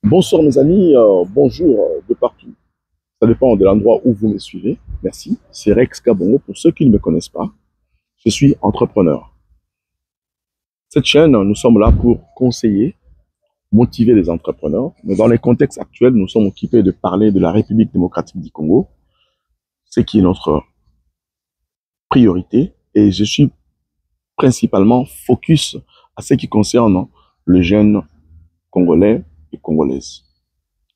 Bonsoir mes amis, bonjour de partout. Ça dépend de l'endroit où vous me suivez. Merci. C'est Rex Kabongo. Pour ceux qui ne me connaissent pas, je suis entrepreneur. Cette chaîne, nous sommes là pour conseiller, motiver les entrepreneurs. Mais dans les contextes actuels, nous sommes occupés de parler de la République démocratique du Congo, ce qui est notre priorité. Et je suis principalement focus à ce qui concerne le jeune congolais et congolaises.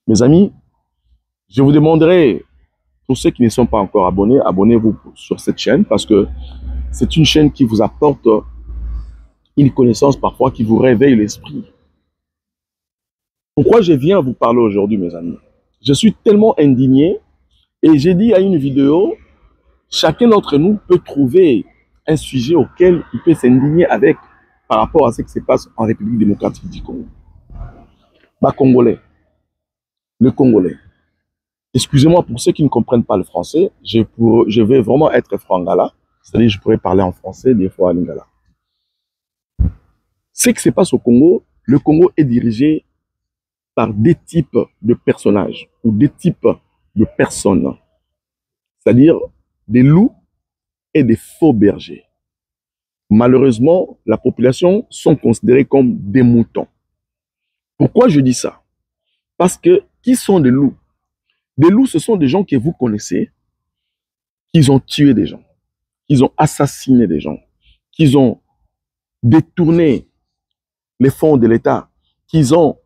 Mes amis, je vous demanderai, pour ceux qui ne sont pas encore abonnés, abonnez-vous sur cette chaîne parce que c'est une chaîne qui vous apporte une connaissance parfois qui vous réveille l'esprit. Pourquoi je viens vous parler aujourd'hui, mes amis? Je suis tellement indigné et j'ai dit à une vidéo, chacun d'entre nous peut trouver un sujet auquel il peut s'indigner avec par rapport à ce qui se passe en République démocratique du Congo. Congolais, le Congolais. Excusez-moi pour ceux qui ne comprennent pas le français, je vais vraiment être frangala, c'est-à-dire je pourrais parler en français, des fois en lingala. Ce qui se passe au Congo, le Congo est dirigé par des types de personnages ou des types de personnes, c'est-à-dire des loups et des faux bergers. Malheureusement, la population sont considérés comme des moutons. Pourquoi je dis ça? Parce que qui sont des loups? Des loups, ce sont des gens que vous connaissez, qui ont tué des gens, qui ont assassiné des gens, qui ont détourné les fonds de l'État, qui ont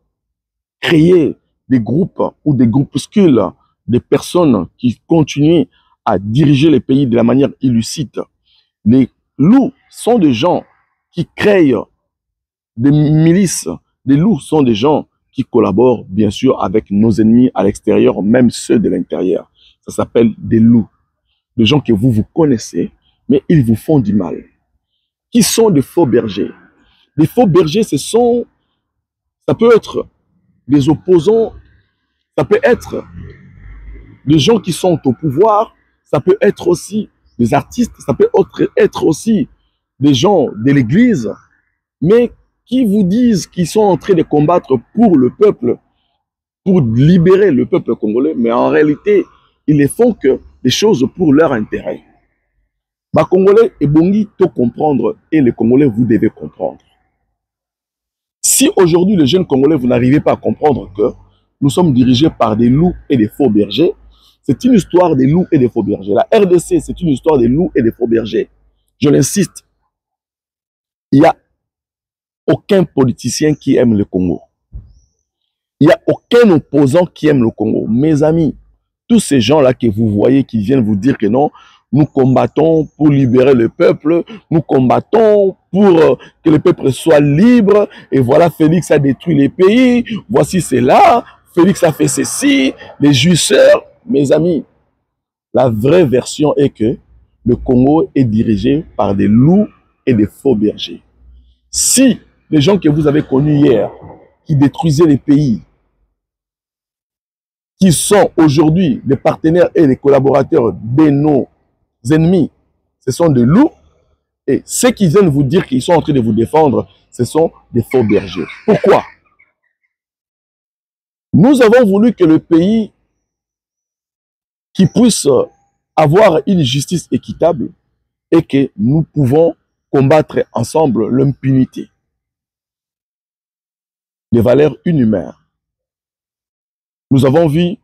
créé des groupes ou des groupuscules de personnes qui continuent à diriger les pays de la manière illicite. Les loups sont des gens qui créent des milices. Les loups sont des gens qui collaborent bien sûr avec nos ennemis à l'extérieur, même ceux de l'intérieur. Ça s'appelle des loups. Des gens que vous connaissez, mais ils vous font du mal. Qui sont des faux bergers? Les faux bergers, ça peut être des opposants, ça peut être des gens qui sont au pouvoir, ça peut être aussi des artistes, ça peut être aussi des gens de l'église, mais qui vous disent qu'ils sont en train de combattre pour le peuple, pour libérer le peuple congolais, mais en réalité, ils ne font que des choses pour leur intérêt. Congolais et Bongi, tout comprendre, et les Congolais, vous devez comprendre. Si aujourd'hui, les jeunes Congolais, vous n'arrivez pas à comprendre que nous sommes dirigés par des loups et des faux bergers, c'est une histoire des loups et des faux bergers. La RDC, c'est une histoire des loups et des faux bergers. Je l'insiste. Il n'y a aucun politicien qui aime le Congo. Il n'y a aucun opposant qui aime le Congo. Mes amis, tous ces gens-là que vous voyez qui viennent vous dire que non, nous combattons pour libérer le peuple, nous combattons pour que le peuple soit libre, et voilà, Félix a détruit les pays, voici c'est là, Félix a fait ceci, les jouisseurs. Mes amis, la vraie version est que le Congo est dirigé par des loups et des faux bergers. Si les gens que vous avez connus hier, qui détruisaient les pays, qui sont aujourd'hui les partenaires et les collaborateurs de nos ennemis, ce sont des loups, et ceux qui viennent vous dire qu'ils sont en train de vous défendre, ce sont des faux bergers. Pourquoi? Nous avons voulu que le pays qui puisse avoir une justice équitable et que nous pouvons combattre ensemble l'impunité. Des valeurs inhumaines. Nous avons vu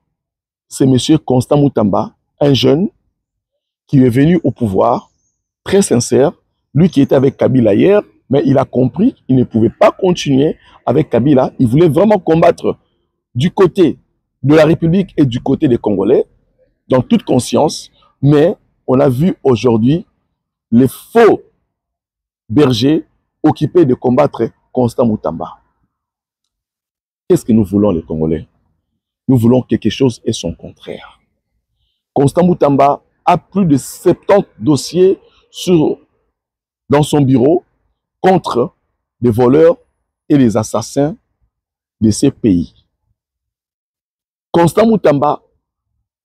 ce monsieur Constant Moutamba, un jeune qui est venu au pouvoir, très sincère, lui qui était avec Kabila hier, mais il a compris qu'il ne pouvait pas continuer avec Kabila. Il voulait vraiment combattre du côté de la République et du côté des Congolais, dans toute conscience, mais on a vu aujourd'hui les faux bergers occupés de combattre Constant Moutamba. Qu'est-ce que nous voulons les Congolais? Nous voulons quelque chose et son contraire. Constant Moutamba a plus de 70 dossiers dans son bureau contre les voleurs et les assassins de ces pays. Constant Moutamba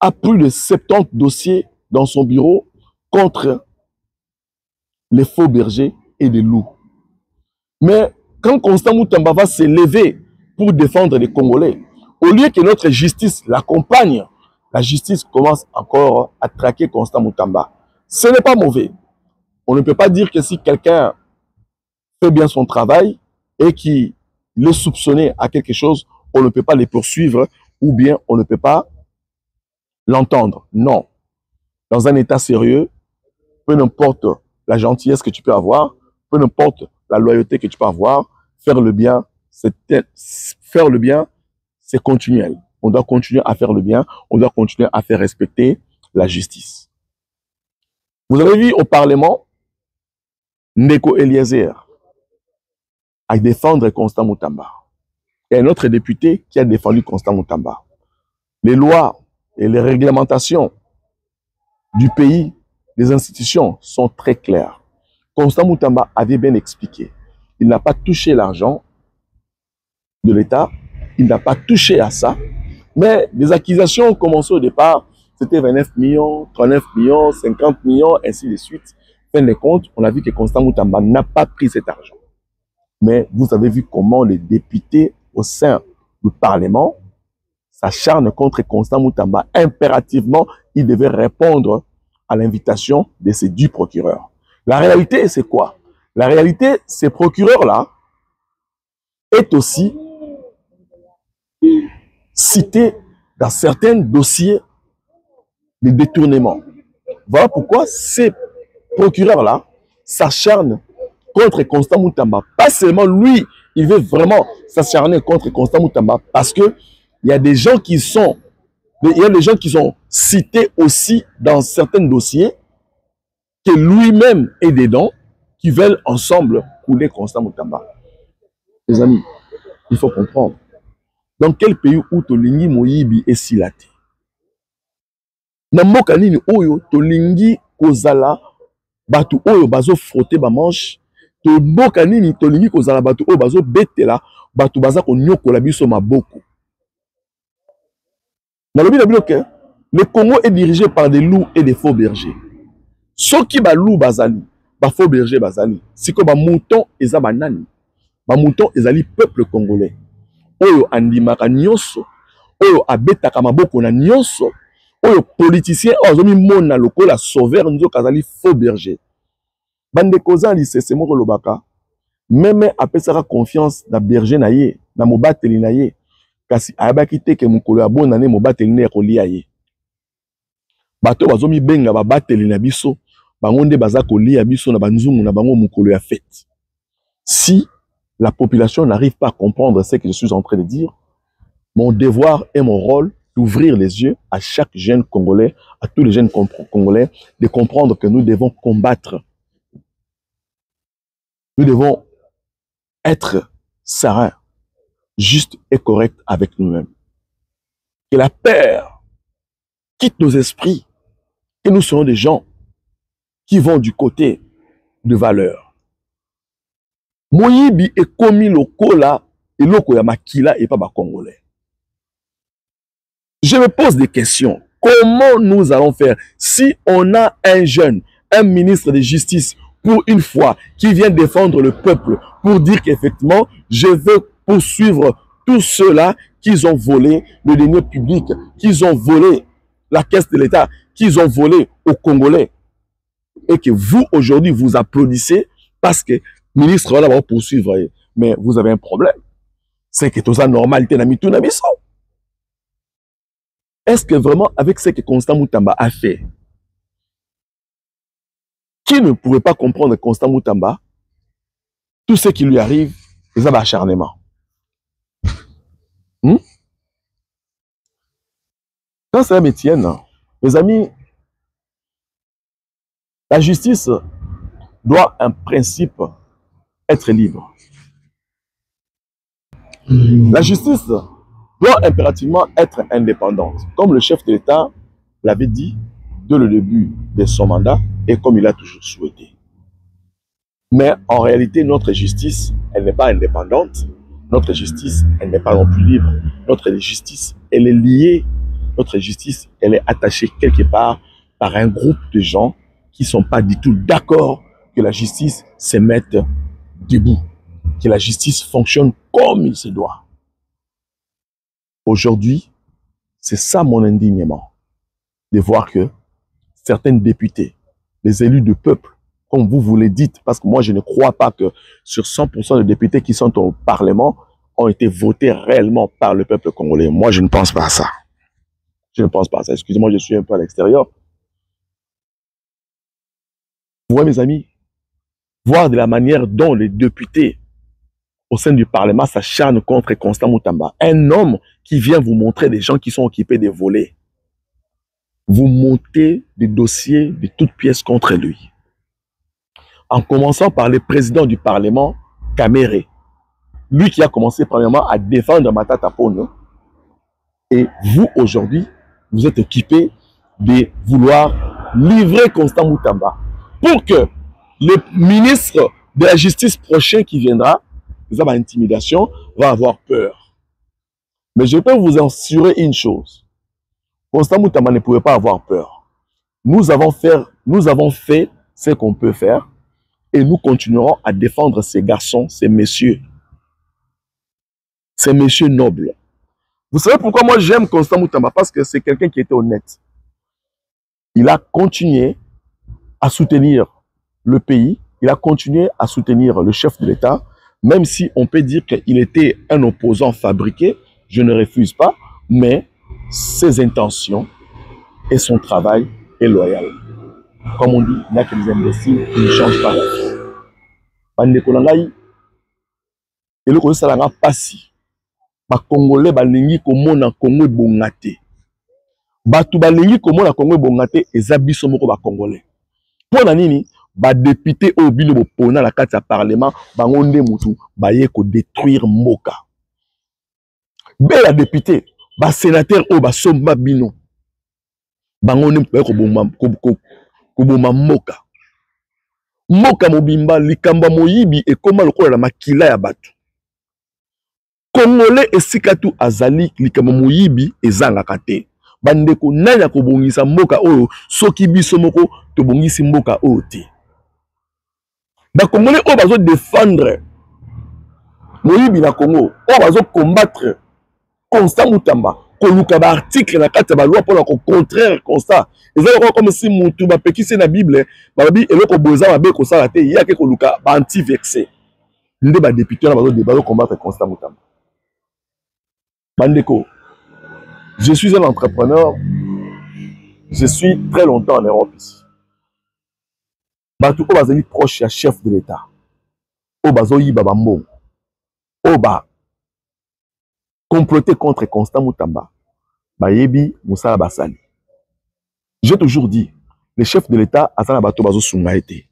a plus de 70 dossiers dans son bureau contre les faux bergers et les loups. Mais quand Constant Moutamba va se lever pour défendre les Congolais, Au lieu que notre justice l'accompagne, la justice commence encore à traquer Constant Moutamba. Ce n'est pas mauvais. On ne peut pas dire que si quelqu'un fait bien son travail et qu'il est soupçonné à quelque chose, on ne peut pas les poursuivre ou bien on ne peut pas l'entendre. Non. Dans un état sérieux, peu importe la gentillesse que tu peux avoir, peu importe la loyauté que tu peux avoir, faire le bien, c'est continuel. On doit continuer à faire le bien, on doit continuer à faire respecter la justice. Vous avez vu au Parlement, Ndeko Eliezer à défendre Constant Moutamba. Il y a un autre député qui a défendu Constant Moutamba. Les lois et les réglementations du pays, les institutions sont très claires. Constant Moutamba avait bien expliqué. Il n'a pas touché l'argent de l'État, il n'a pas touché à ça, mais les accusations ont commencé au départ, c'était 29 millions, 39 millions, 50 millions, ainsi de suite. Fin de compte, on a vu que Constant Moutamba n'a pas pris cet argent. Mais vous avez vu comment les députés au sein du Parlement s'acharnent contre Constant Moutamba. Impérativement, il devait répondre à l'invitation de ces 10 procureurs. La réalité, c'est quoi? La réalité, ces procureurs-là est aussi cité dans certains dossiers de détournement. Voilà pourquoi ces procureurs-là s'acharnent contre Constant Moutamba. Pas seulement lui, il veut vraiment s'acharner contre Constant Moutamba parce que il y a des gens qui sont cités aussi dans certains dossiers que lui-même est dedans, qui veulent ensemble couler Constant Moutamba. Les amis, il faut comprendre. Dans quel pays où Tolingi Moyibi est silaté? Na mboka nini oyo Tolingi kozala batu oyo bazo frotter ba manche, to mboka nini Tolingi kozala batu oyo bazo betela batu baza ko nyokola biso maboko. Le Congo est dirigé par des loups et des faux bergers. Ceux qui ba loup bazali, ba faux berger bazali, siko ba mouton eza banani. Ba mouton ezali peuple congolais. Oyo andimaka nyonso, oyo abetaka maboko na nyonso, oyo politicien ozomi mona lokola sauveur nzoka azali faux berger. Bande koza lisese moko lobaka, même apesaka confiance na berger na ye, na mobateli na ye, kasi ayabaki te ke mokolo ya bonane mobateli ne kolia ye. Bato bazomi benga babateli na biso, bango nde baza kolia biso na banzungu na bango mokolo ya fête. Si la population n'arrive pas à comprendre ce que je suis en train de dire, mon devoir et mon rôle d'ouvrir les yeux à chaque jeune Congolais, à tous les jeunes Congolais, de comprendre que nous devons combattre. Nous devons être sereins, justes et corrects avec nous-mêmes. Que la peur quitte nos esprits, que nous soyons des gens qui vont du côté de valeur. Moyibi est commis lokola et loko ya makila et pas ba Congolais. Je me pose des questions. Comment nous allons faire si on a un jeune, un ministre de justice, pour une fois, qui vient défendre le peuple, pour dire qu'effectivement, je veux poursuivre tous ceux-là qui ont volé le denier public, qui ont volé la caisse de l'État, qui ont volé aux Congolais. Et que vous, aujourd'hui, vous applaudissez parce que le ministre va poursuivre. Mais vous avez un problème. C'est que tout ça, normalité, n'a mis tout n'a mis ça. Est-ce que vraiment, avec ce que Constant Moutamba a fait, qui ne pouvait pas comprendre Constant Moutamba, tout ce qui lui arrive, c'est un acharnement. Quand ça me tienne, mes amis, la justice doit en principe être libre. La justice doit impérativement être indépendante, comme le chef de l'État l'avait dit dès le début de son mandat et comme il a toujours souhaité. Mais en réalité, notre justice, elle n'est pas indépendante. Notre justice, elle n'est pas non plus libre. Notre justice, elle est liée. Notre justice, elle est attachée quelque part par un groupe de gens qui ne sont pas du tout d'accord que la justice se mette debout, que la justice fonctionne comme il se doit. Aujourd'hui, c'est ça mon indignement, de voir que certains députés, les élus du peuple, comme vous le dites, parce que moi je ne crois pas que sur 100% des députés qui sont au Parlement ont été votés réellement par le peuple congolais. Moi je ne pense pas à ça. Je ne pense pas à ça. Excusez-moi, je suis un peu à l'extérieur. Vous voyez mes amis, voir de la manière dont les députés au sein du Parlement s'acharnent contre Constant Moutamba, un homme qui vient vous montrer des gens qui sont occupés de voler. Vous montez des dossiers de toutes pièces contre lui. En commençant par le président du Parlement, Kamere. Lui qui a commencé premièrement à défendre Matata Ponyo. Et vous, aujourd'hui, vous êtes occupé de vouloir livrer Constant Moutamba pour que le ministre de la Justice prochain qui viendra, vous avez intimidation, va avoir peur. Mais je peux vous assurer une chose. Constant Moutamba ne pouvait pas avoir peur. Nous avons fait ce qu'on peut faire et nous continuerons à défendre ces garçons, ces messieurs nobles. Vous savez pourquoi moi j'aime Constant Moutamba? Parce que c'est quelqu'un qui était honnête. Il a continué à soutenir le pays, il a continué à soutenir le chef de l'État, même si on peut dire qu'il était un opposant fabriqué, je ne refuse pas, mais ses intentions et son travail est loyal. Comme on dit, il n'y a que les imbéciles qui ne changent pas. Et le conseil salanga passi. Ba Congolais balingi komona Congo bongate. Batu balingi komona Congo bongate ezabiso moko ba Congolais. Pona nini ba député au bino bo pona la kati ya parlement bango nde mutu baye ko détruire mboka. Bela député ba sénateur o ba somba bino. Bango nde baye ko boma mboka. Mboka mobimba likamba moyibi ekoma lokola na makila ya batu. Congolais esikatu azali likamba moyibi ezanga te. Bandeko nani akobongisa mboka oyo soki biso moko tobongisi mboka oyo te. Ba Congolais oyo bazo défendre moyibi na Congo, oyo bazo combattre Constant Moutamba, koluka ba article na kati ya ba loi pona ko contraire Constant. Ezali comme si mutu ba pekisi na Bible, ba bi eloko boza mabe ko sala te, yake koluka ba anti-vexé. Nde ba député na bazo combattre Constant Moutamba. Bandeko, je suis un entrepreneur, je suis très longtemps en Europe ici. Batu bazali proche ya chef de l'État. O bazo yiba bambongo. O ba comploter contre Constant Moutamba. Bayebi musala basali. J'ai toujours dit, le chef de l'État azana bato bazo sunga ete.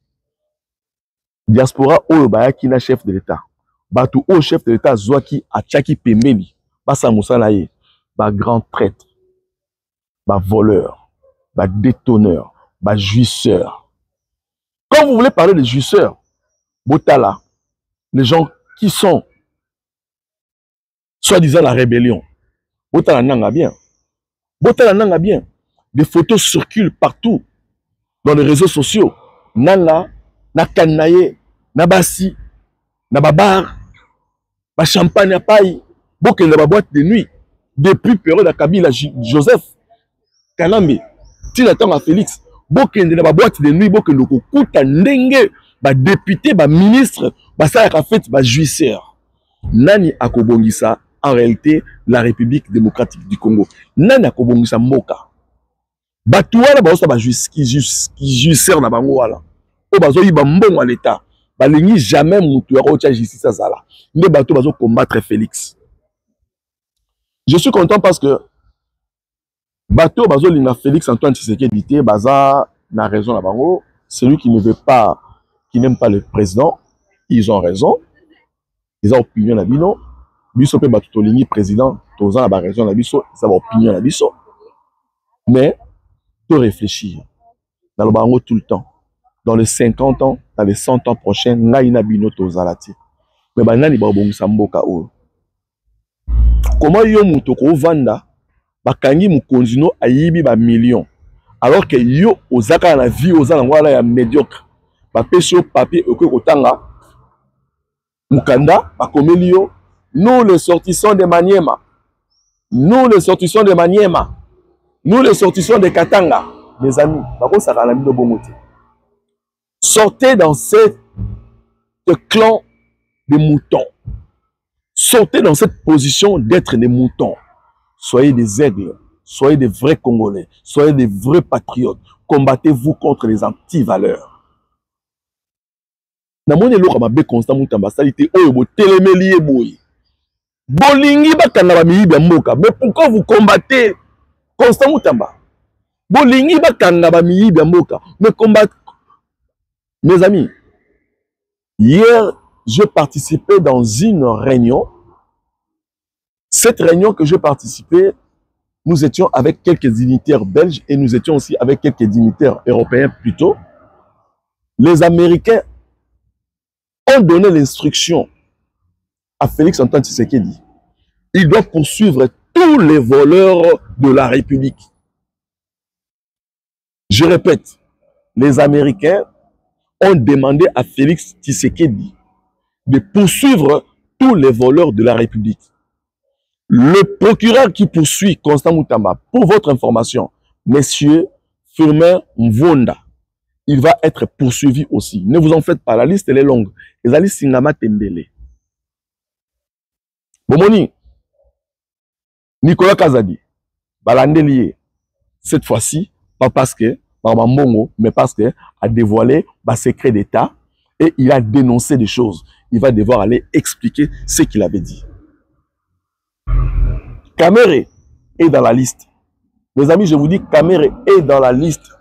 Diaspora oyo bayaki na chef de l'État. Batu o chef de l'État zwaki achaki pembeni. Basa musala ye. Ba grand traître. Ba voleur. Ba détonneur. Ba jouisseur. Quand vous voulez parler de jouisseurs, Botala, les gens qui sont soi-disant la rébellion, Botala nanga bien. Botala nanga bien. Des photos circulent partout dans les réseaux sociaux. Nala, na kanaye, na basi, na babar, ba champagne à paille, boke na ba boîte de nuit. Depuis période à Kabila Joseph, Kanambe, Tinatanga Félix, boke na ba boîte de nuit, boke loko kuta ndenge, ba député, ba ministre, ba sa fait, ba jouisseur. Nani akobongisa en réalité la République démocratique du Congo. Nani akobongisa mboka. Batu wana ba osa ba jouisseur na bango wala. O bazo yiba mbongo à l'état. Ba lingi jamais mutu ya ko tia justice azala. Nde bato bazo combattre Félix. Je suis content parce que bato bazo linga Félix Antoine Tshisekedi te baza na raison na bango. Celui qui ne veut pas, qui n'aime pas le président, ils ont raison. Ils ont opinion na bino. Biso pe bato tolingi président, toza na ba raison na biso, ça va opinion na biso. Mais faut réfléchir. Dans le bango tout le temps. Dans les 50 ans, dans les 100 ans prochains, ngai na bino tozalati. Mais banani ba bongisa mboka oyo. Comment yo muto ko vanda bakangi mukonzi no ayibi ba millions alors que yo ozaka na vie ozala ngwala ya médiocre. Ba pesio papier oko kotanga mukanda bakomeli yo nous les sortissants de Maniema. nous les sortissons de Maniema, nous les sortissons de Katanga, mes amis, sortez dans ce clan de moutons. Sortez dans cette position d'être des moutons. Soyez des aigles, soyez des vrais Congolais, soyez des vrais patriotes. Combattez-vous contre les anti-valeurs. Namone lo kama be Constant Mutamba salité oyo bo telemeli e boy. Bolingi bakanga ba miyibi mboka. Mais pourquoi vous combattez Constant Mutamba? Bolingi bakanga ba miyibi mboka. Mais combattre. Mes amis, hier, je participais dans une réunion. Cette réunion que je participais, nous étions avec quelques dignitaires belges et nous étions aussi avec quelques dignitaires européens plutôt. Les Américains ont donné l'instruction à Félix Antoine Tshisekedi. Il doit poursuivre tous les voleurs de la République. Je répète, les Américains ont demandé à Félix Tshisekedi de poursuivre tous les voleurs de la République. Le procureur qui poursuit Constant Mutamba, pour votre information, monsieur Firmin Mvonda, il va être poursuivi aussi. Ne vous en faites pas, la liste elle est longue. Ezali Singama Tembele. Bomoni, Nicolas Kazadi, Balandelier, cette fois-ci, pas parce que, mais parce que a dévoilé le secret d'État et il a dénoncé des choses. Il va devoir aller expliquer ce qu'il avait dit. Kamere est dans la liste. Mes amis, je vous dis, Kamere est dans la liste.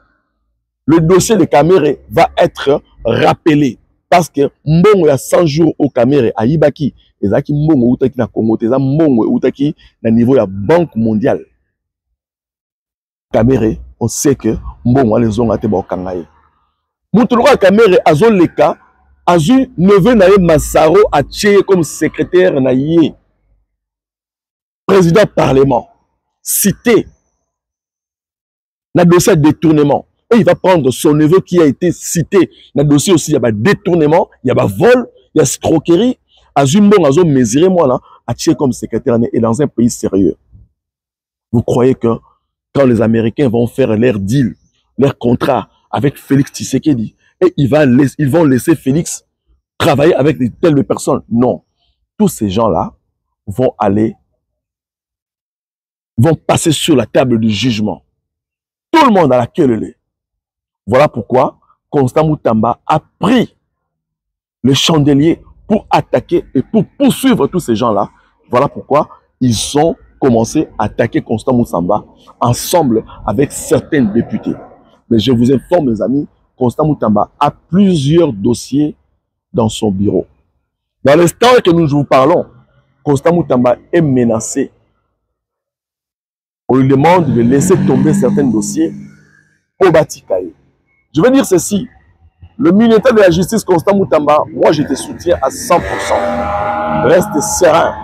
Le dossier de Kamere va être rappelé parce que Mbongo il y a 100 jours au Kamere à Ibaki. Ezaki Mbongo outaki na Congo, teza Mbongo outaki na niveau de la Banque mondiale. Kamere, on sait que Mbongo les ont até ba kangaye. Mutuluka Kamere azo leka, azu neveu na ye Massaro a tché comme secrétaire na ye. Président parlement, cité, dans le dossier de détournement. Et il va prendre son neveu qui a été cité dans le dossier aussi. Il y a détournement, il y a vol, il y a escroquerie. Azumbon, Azo mesuré moi là, à tirer comme secrétaire et dans un pays sérieux. Vous croyez que quand les Américains vont faire leur deal, leur contrat avec Félix Tshisekedi, et ils vont laisser Félix travailler avec de telles personnes? Non. Tous ces gens-là vont passer sur la table du jugement. Tout le monde a la queue lait. Voilà pourquoi Constant Mutamba a pris le chandelier pour attaquer et pour poursuivre tous ces gens-là. Voilà pourquoi ils ont commencé à attaquer Constant Mutamba ensemble avec certains députés. Mais je vous informe, mes amis, Constant Mutamba a plusieurs dossiers dans son bureau. Dans l'instant que nous vous parlons, Constant Mutamba est menacé. On lui demande de laisser tomber certains dossiers au Batikaye. Je veux dire ceci, le ministère de la Justice Constant Mutamba, moi je te soutiens à 100%. Reste serein.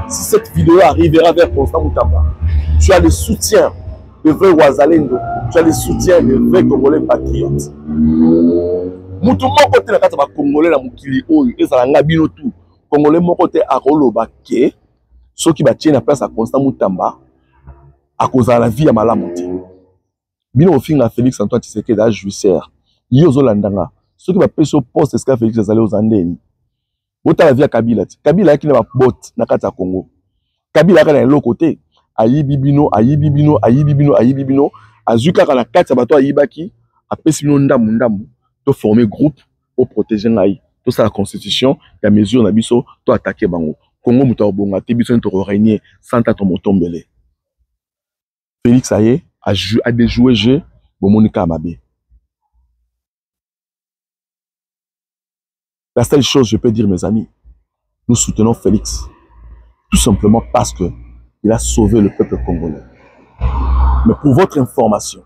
Si cette vidéo arrivera vers Constant Mutamba, tu as le soutien de vrais Ouazalendo, tu as le soutien de vrais Congolais patriotes. Mutu moko te na kata ba Congolais na mukili oyo ezala ngabino tout. Congolais moko te akoloba ke soki ba tie na place à Constant Mutamba à cause de la vie à malamuti. Bino ofinga Félix Antoine Tshisekedi à juicière. Yozo landanga. Ceux qui va payer au poste est-ce que Félix Azali aux Andeni. Bota la vie à Kabila. Kabila qui n'a pas bot na kata Congo. Kabila qui est de l'autre côté. Ayi bibino. Azuka kana kata bato ayibaki. Apesi bino ndamu. To former groupe pour protéger naï. Tout ça la constitution. La mesure na biso. To attaquer bango. Congo muta obonga. Te biso nto régner. Santa to motombele. Félix Aye a déjoué jeu pour Monica Amabe. La seule chose que je peux dire, mes amis, nous soutenons Félix. Tout simplement parce que il a sauvé le peuple congolais. Mais pour votre information,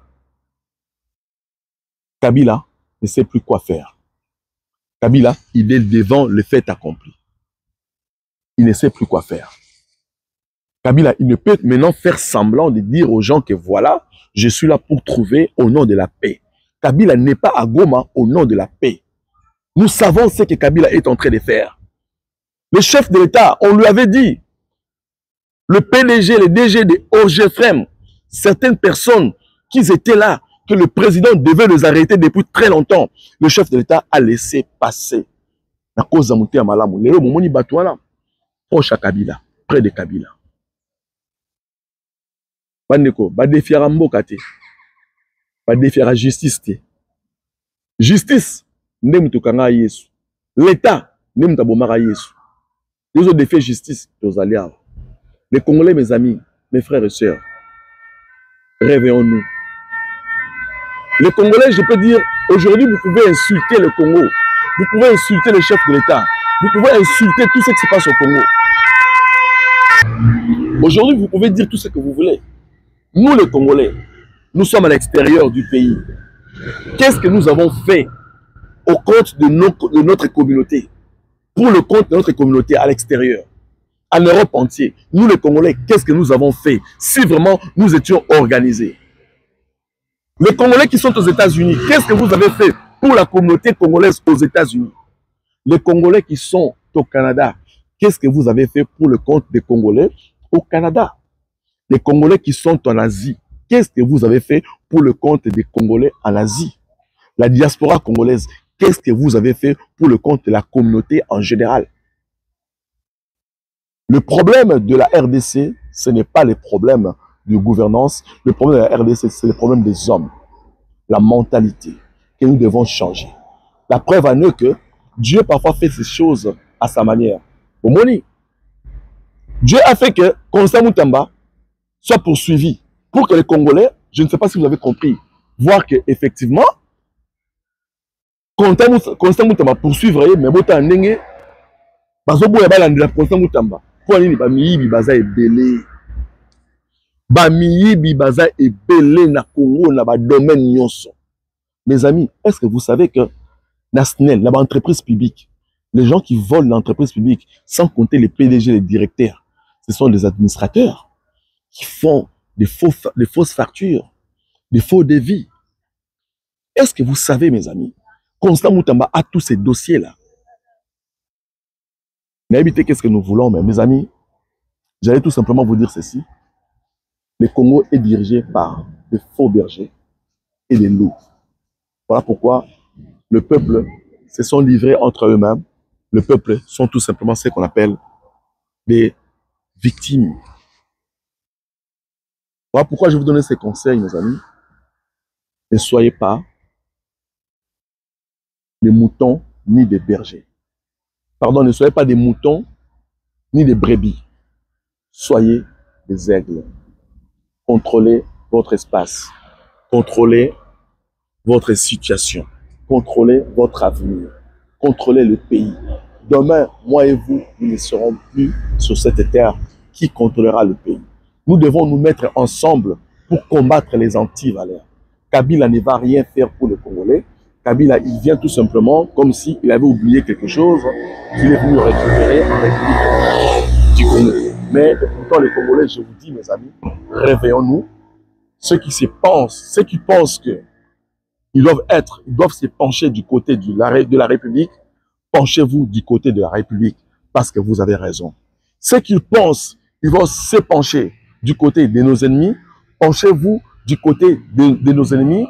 Kabila ne sait plus quoi faire. Kabila, il est devant le fait accompli. Il ne sait plus quoi faire. Kabila, il ne peut maintenant faire semblant de dire aux gens que voilà, je suis là pour trouver au nom de la paix. Kabila n'est pas à Goma au nom de la paix. Nous savons ce que Kabila est en train de faire. Le chef de l'État, on lui avait dit, le PDG, les DG de OGFM, certaines personnes qui étaient là, que le président devait les arrêter depuis très longtemps, le chef de l'État a laissé passer. La cause de Mouté Amalamou. Les Momoni Batouala, proche à Kabila, près de Kabila. Bandeko, ba défiara mbokate, ba défiara justice. Justice, nem tukanga Yesu. L'État, nem tabomara Yesu. Les autres défis justice, aux alliés. Les Congolais, mes amis, mes frères et sœurs, réveillons-nous. Les Congolais, je peux dire, aujourd'hui, vous pouvez insulter le Congo. Vous pouvez insulter le chef de l'État. Vous pouvez insulter tout ce qui se passe au Congo. Aujourd'hui, vous pouvez dire tout ce que vous voulez. Nous, les Congolais, nous sommes à l'extérieur du pays. Qu'est-ce que nous avons fait au compte de notre communauté? Pour le compte de notre communauté à l'extérieur, en Europe entière, nous les Congolais, qu'est-ce que nous avons fait si vraiment nous étions organisés? Les Congolais qui sont aux États-Unis, qu'est-ce que vous avez fait pour la communauté congolaise aux États-Unis? Les Congolais qui sont au Canada, qu'est-ce que vous avez fait pour le compte des Congolais au Canada? Les Congolais qui sont en Asie, qu'est-ce que vous avez fait pour le compte des Congolais en Asie? La diaspora congolaise, qu'est-ce que vous avez fait pour le compte de la communauté en général? Le problème de la RDC, ce n'est pas le problème de gouvernance. Le problème de la RDC, c'est le problème des hommes. La mentalité que nous devons changer. La preuve en est que Dieu parfois fait ces choses à sa manière. Omoni, Dieu a fait que Constant Moutamba soit poursuivi pour que les Congolais, je ne sais pas si vous avez compris, voir qu'effectivement, Constant Moutamba poursuivre, mais Bota Ndenge, Bazobo Yabalandi Constant Moutamba. Pour aller Bamiyibi Baza et Belé. Bamiyibi Baza et Belé na Congo, na ba domaine nyonso. Mes amis, est-ce que vous savez que Nasnel, la entreprise publique, les gens qui volent l'entreprise publique, sans compter les PDG, les directeurs, ce sont des administrateurs qui font des fausses factures, des faux devis. Est-ce que vous savez, mes amis, Constant Moutamba a tous ces dossiers-là? Mais évitez qu'est-ce que nous voulons, mais mes amis, j'allais tout simplement vous dire ceci. Le Congo est dirigé par des faux bergers et des loups. Voilà pourquoi le peuple se sont livrés entre eux-mêmes. Le peuple sont tout simplement ce qu'on appelle des victimes. Voilà pourquoi je vous donne ces conseils, mes amis. Ne soyez pas des moutons ni des bergers. Pardon, ne soyez pas des moutons ni des brebis. Soyez des aigles. Contrôlez votre espace. Contrôlez votre situation. Contrôlez votre avenir. Contrôlez le pays. Demain, moi et vous, nous ne serons plus sur cette terre. Qui contrôlera le pays? Nous devons nous mettre ensemble pour combattre les anti-valeurs. Kabila ne va rien faire pour les Congolais. Kabila, il vient tout simplement comme s'il avait oublié quelque chose qu'il est venu récupérer en République du Congo. Mais pourtant, les Congolais, je vous dis, mes amis, réveillons-nous. Ceux qui pensent que ils doivent se pencher du côté de la République, penchez-vous du côté de la République parce que vous avez raison. Ceux qui pensent qu'ils vont se pencher du côté de nos ennemis, penchez-vous du côté de nos ennemis.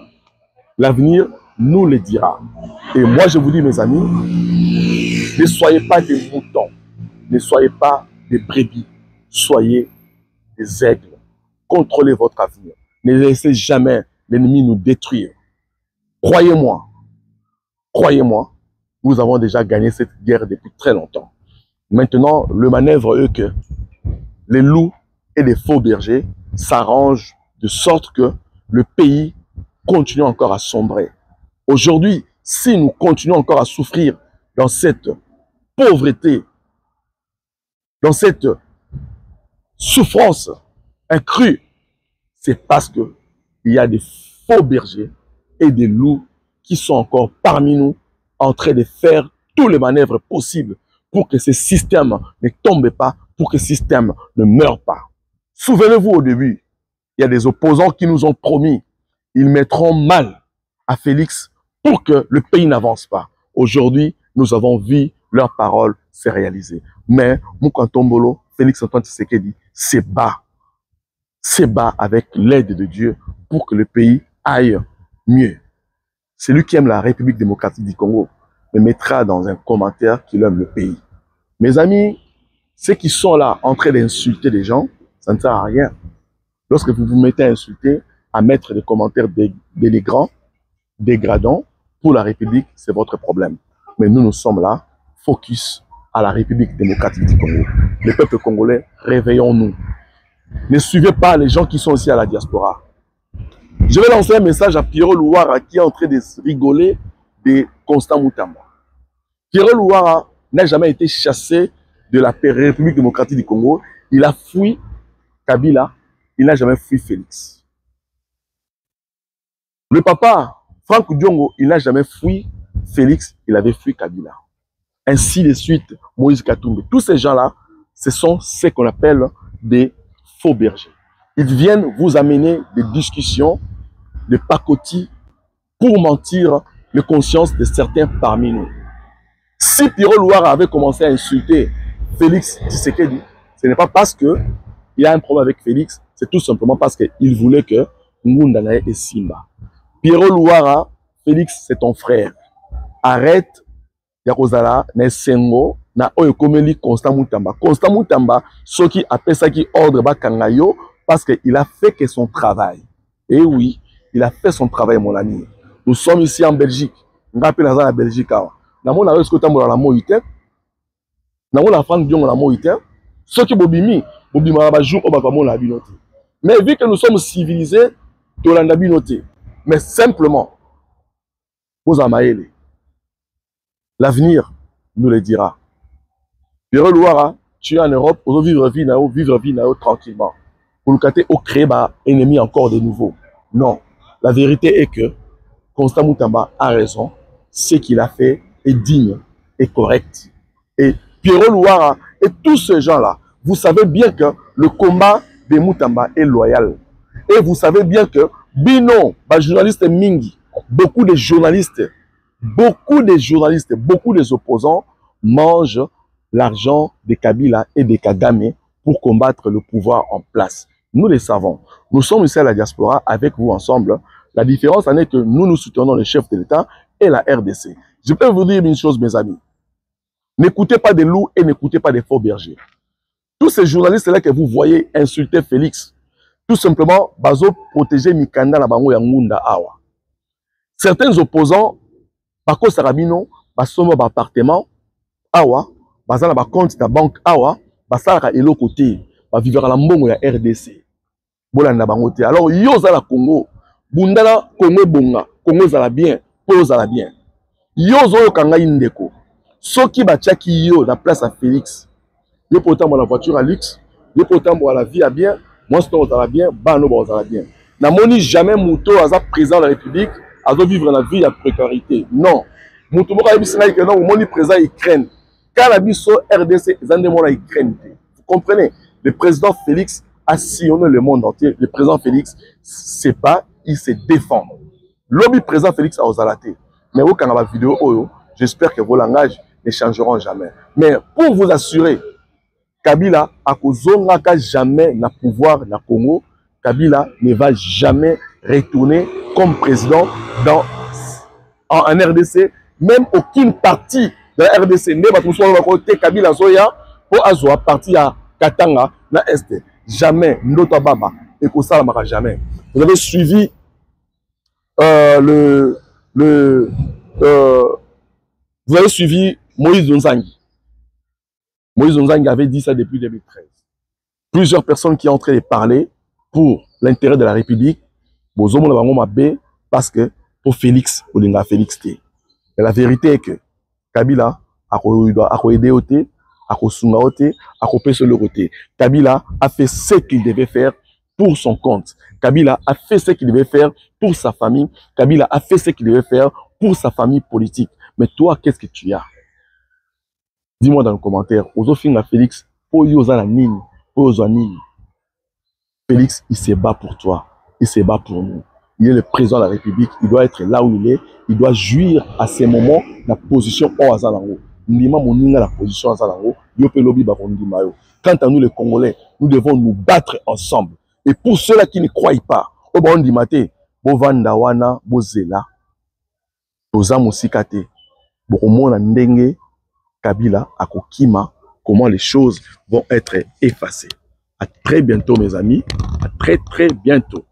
L'avenir nous le dira. Et moi, je vous dis, mes amis, ne soyez pas des moutons, ne soyez pas des brebis, soyez des aigles. Contrôlez votre avenir. Ne laissez jamais l'ennemi nous détruire. Croyez-moi, nous avons déjà gagné cette guerre depuis très longtemps. Maintenant, le manœuvre est que les loups et les faux bergers s'arrangent de sorte que le pays continue encore à sombrer. Aujourd'hui, si nous continuons encore à souffrir dans cette pauvreté, dans cette souffrance accrue, c'est parce qu'il y a des faux bergers et des loups qui sont encore parmi nous en train de faire tous les manœuvres possibles pour que ce système ne tombe pas, pour que ce système ne meure pas. Souvenez-vous au début, il y a des opposants qui nous ont promis, ils mettront mal à Félix pour que le pays n'avance pas. Aujourd'hui, nous avons vu leurs paroles se réaliser. Mais Moukantombolo, Félix Antoine Tshisekedi, se bat avec l'aide de Dieu pour que le pays aille mieux. Celui qui aime la République démocratique du Congo me mettra dans un commentaire qu'il aime le pays. Mes amis, ceux qui sont là en train d'insulter des gens, ça ne sert à rien. Lorsque vous vous mettez à insulter, à mettre des commentaires dénigrants, dégradants pour la République, c'est votre problème. Mais nous sommes là, focus à la République démocratique du Congo. Le peuple congolais, réveillons-nous. Ne suivez pas les gens qui sont aussi à la diaspora. Je vais lancer un message à Pierrot Louara qui est en train de rigoler de Constant Moutamba. Pierrot Louara n'a jamais été chassé de la République démocratique du Congo. Il a fui Kabila, il n'a jamais fui Félix. Le papa, Franck Diongo, il n'a jamais fui Félix, il avait fui Kabila. Ainsi de suite, Moïse Katumbi. Tous ces gens-là, ce sont ce qu'on appelle des faux bergers. Ils viennent vous amener des discussions, des pacotis pour mentir les consciences de certains parmi nous. Si Pierrot Louara avait commencé à insulter Félix Tshisekedi, ce n'est pas parce qu'il y a un problème avec Félix, c'est tout simplement parce qu'il voulait que Ngundanaye et Simba. Pierrot Louara, Félix, c'est ton frère. Arrête Yakozala, Nesengo, na Oyokomeli Constant Moutamba. Constant Moutamba, ceux qui appellent ça qui ordre Bakangayo, parce qu'il a fait que son travail. Et oui, il a fait son travail, mon ami. Nous sommes ici en Belgique. On rappelle la Belgique. Nous avons la Moïte. Nous avons la France la Moïte. Ceux qui bobimi, bobima ba jour au la binoté. Mais vu que nous sommes civilisés, de la binoté. Mais simplement, vous amaïlez. L'avenir nous le dira. Pierrot Louara, tu es en Europe, pour vivre vie tranquillement. Pour le au créer un ennemi encore de nouveau. Non. La vérité est que Constant Moutamba a raison. Ce qu'il a fait est digne et correct. Et Pierrot Louara et tous ces gens-là, vous savez bien que le combat de Moutamba est loyal. Et vous savez bien que Bino, journaliste Mingi, beaucoup de journalistes, beaucoup des opposants mangent l'argent de Kabila et de Kagame pour combattre le pouvoir en place. Nous le savons. Nous sommes ici à la diaspora avec vous ensemble. La différence en est que nous soutenons le chef de l'État et la RDC. Je peux vous dire une chose, mes amis. N'écoutez pas des loups et n'écoutez pas des faux bergers. Tous ces journalistes-là que vous voyez insulter Félix, tout simplement, bazo protéger Mikanda na bango yangunda awa. Certains opposants, Bako Sarabino, basomo ba appartement awa, bazala ba compte na banque awa, basala elo côté, ba vivre la mbongo ya RDC. Bolanda bango te. Alors yo za la Congo, bundala Congo bonga, Congo za la bien, po za la bien. Yo zo kanga indeko. Soki ba tchaki yo la place à Félix. Yo pourtant la voiture à luxe, yo pourtant la vie à bien, moi c'est on va bien, bano on va bien. Na moni jamais Mouto aza président de la République, azo vivre la vie à précarité. Non. Mouto mo ka yebisina que non, moni président Ukraine. Quand la biso RDC zande mo la Ukraine. Vous comprenez? Le président Félix a sillonné le monde entier. Le président Félix c'est pas, il se défend. Lobby président Félix a osalaté. Mais au Canada vidéo oyo, j'espère que vos langages ne changeront jamais. Mais pour vous assurer, Kabila a kozongaka jamais na pouvoir na Congo. Kabila ne va jamais retourner comme président en RDC. Même aucune partie de la RDC ne va pas côté Kabila Zoya pour Azoa partie à Katanga na Est. Jamais Ndota Baba et Kosalamaka jamais. Vous avez suivi vous avez suivi Moïse Nzangi. Moïse Nzangi avait dit ça depuis 2013. Plusieurs personnes qui ont en train de parler pour l'intérêt de la République, parce que pour Félix, Olinga Félix T. Et la vérité est que Kabila a aidé au thé, a sunga au thé, a pêché le côté. Kabila a fait ce qu'il devait faire pour son compte. Kabila a fait ce qu'il devait faire pour sa famille. Kabila a fait ce qu'il devait faire pour sa famille politique. Mais toi, qu'est-ce que tu as? Dis-moi dans le commentaire. Ozofinga Félix, Félix, il se bat pour toi. Il se bat pour nous. Il est le président de la République. Il doit être là où il est. Il doit jouir à ces moments la position au Azalango. Ndima moninga la position Azalango. Yope lobi bakondi mayo. Quant à nous les Congolais, nous devons nous battre ensemble. Et pour ceux-là qui ne croient pas, au bon dimate, bovanda wana bozela, toza musikate, bokomona ndenge Kabila akokima, comment les choses vont être effacées. À très bientôt mes amis, à très bientôt.